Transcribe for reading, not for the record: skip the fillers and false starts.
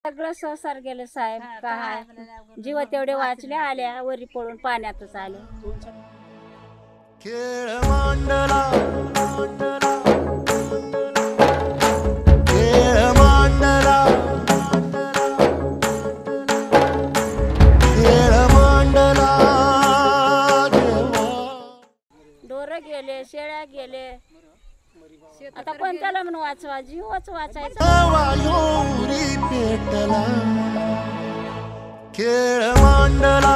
सगळं संसार गेलं साहेब. काय जीव तेवढे वाचले, आल्या वरी पळून पाण्यातच आले. खेळ मांडला डोरं गेले, शेळ्या गेले, आता कोणत्याला म्हणून वाचवा, जीवच वाचायचा. खेळ मांडला